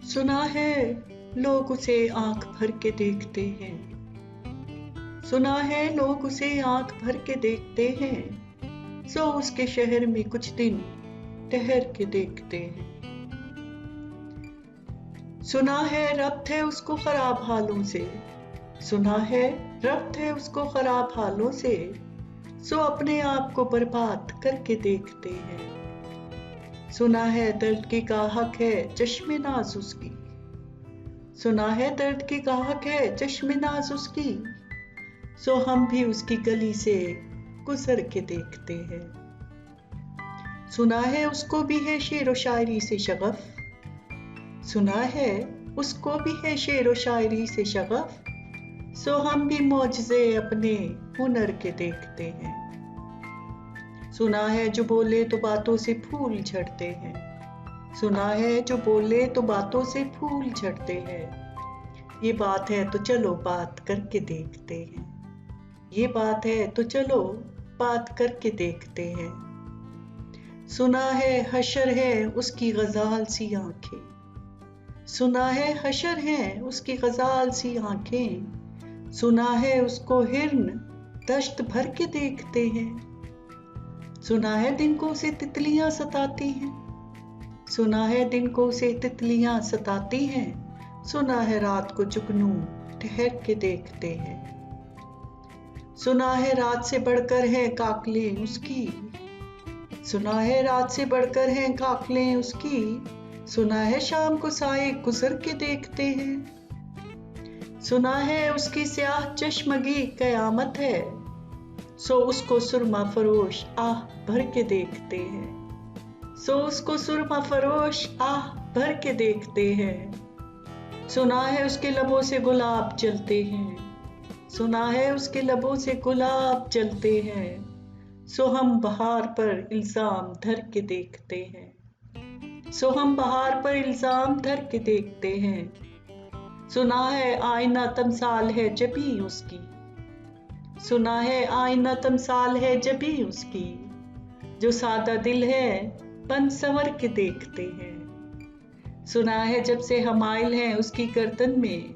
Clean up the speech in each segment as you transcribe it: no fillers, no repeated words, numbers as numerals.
सुना है लोग उसे आंख भर के देखते हैं, सुना है लोग उसे आंख भर के देखते हैं, सो उसके शहर में कुछ दिन ठहर के देखते हैं। सुना है रब्त है उसको खराब हालों से, सुना है रब्त है उसको खराब हालों से, सो अपने आप को बर्बाद करके देखते हैं। सुना है दर्द की गाहक है चश्मे नाज उसकी, सुना है दर्द की गाहक है चश्मे नाज उसकी, सो हम भी उसकी गली से गुजर के देखते हैं। सुना है उसको भी है शेर व शायरी से शगफ, सुना है उसको भी है शेर व शायरी से शगफ, सो हम भी मौजज़े अपने हुनर के देखते हैं। सुना है जो बोले तो बातों से फूल झड़ते हैं, सुना है जो बोले तो बातों से फूल झड़ते हैं। ये बात है तो चलो बात करके देखते हैं, ये बात है तो चलो बात करके देखते हैं। सुना है हशर है उसकी गजाल सी आंखें, सुना है हशर है उसकी गजाल सी आंखें, सुना है उसको हिरन दश्त भर के देखते हैं। सुना है दिन को उसे तितलियां सताती हैं, सुना है दिन को उसे तितलियां सताती हैं, सुना है रात को जुगनू ठहर के देखते हैं। सुना है रात से बढ़कर है काकलें उसकी, सुना है रात से बढ़कर है काकलें उसकी, सुना है शाम को साए गुजर के देखते हैं। सुना है उसकी स्याह चश्मगी कयामत है, सो उसको सुरमा फरोश आह भर के देखते हैं, सो उसको सुरमा फरोश आह भर के देखते हैं। सुना है उसके लबों से गुलाब जलते हैं, सुना है उसके लबों से गुलाब जलते हैं, सो हम बहार पर इल्जाम धर के देखते हैं, सो हम बहार पर इल्जाम धर के देखते हैं। सुना है आईना तमसाल है जबी उसकी, सुना है आईना तमसाल है जबी उसकी, जो सादा दिल है बन संवर के देखते हैं। सुना है जब से हमाइल हैं उसकी गर्दन में,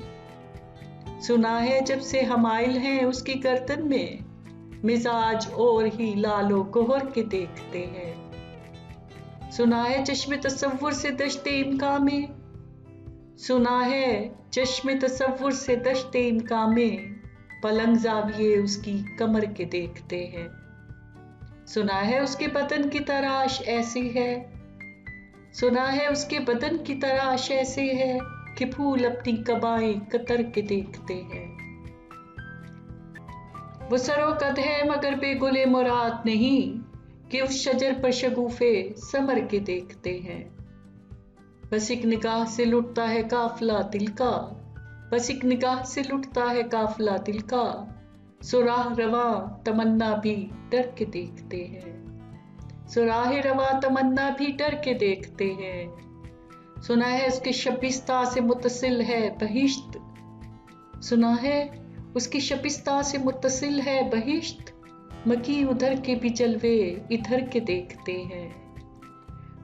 सुना है जब से हमाइल हैं उसकी गर्दन में, मिजाज और ही लालो कोहर के देखते हैं। सुना है चश्मे तसव्वुर से दश्ते इम्का में, सुना है चश्मे तसव्वुर से दश्ते इम्का में, पलंग जाविये उसकी कमर के देखते हैं। सुना है उसके बदन की तराश ऐसी है, सुना है उसके बदन की तराश ऐसी है, कि फूल अपनी कबाएं कतर के देखते हैं। वो सरो कद है मगर बेगुले मुराद नहीं, कि उस शजर पर शगुफे समर के देखते हैं। बस एक निगाह से लुटता है काफिला दिल का, बस एक निगाह से लुटता है काफिला दिल का, सुराह रवा तमन्ना भी डर के देखते हैं, सुराह रवा तमन्ना भी डर के देखते हैं। सुना है उसकी शबिस्ता से मुत्तसिल है बहिश्त, सुना है उसकी शबिस्ता से मुत्तसिल है बहिश्त, मकी उधर के भी जलवे इधर के देखते हैं।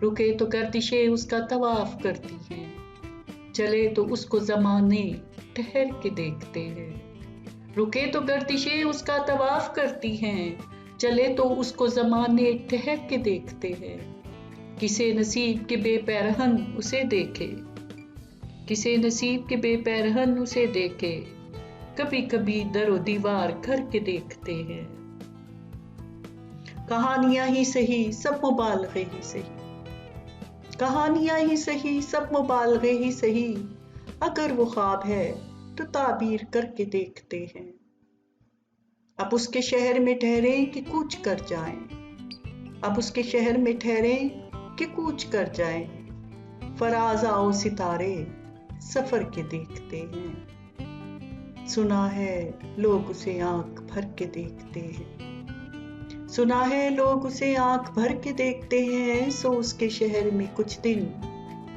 रुके तो गर्दिशें उसका तवाफ करती हैं, चले तो उसको ज़माने ठहर के देखते हैं। रुके तो गर्दिशें उसका तवाफ करती हैं, चले तो उसको ज़माने ठहर के देखते हैं। किसे नसीब के बेपैरहन उसे देखे, किसे नसीब के बेपैरहन उसे देखे, कभी कभी दरो दीवार घर के देखते हैं। कहानियां ही सही सब मुबालगे ही सही, कहानियां ही सही सब मुबालगे ही सही, अगर वो ख्वाब है तो ताबीर करके देखते हैं। अब उसके शहर में ठहरे कि कूच कर जाएं, अब उसके शहर में ठहरे कि कूच कर जाएं, फराज आओ सितारे सफर के देखते हैं। सुना है लोग उसे आंख भर के देखते हैं, सुना है लोग उसे आंख भर के देखते हैं, सो उसके शहर में कुछ दिन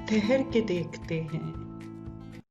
ठहर के देखते हैं।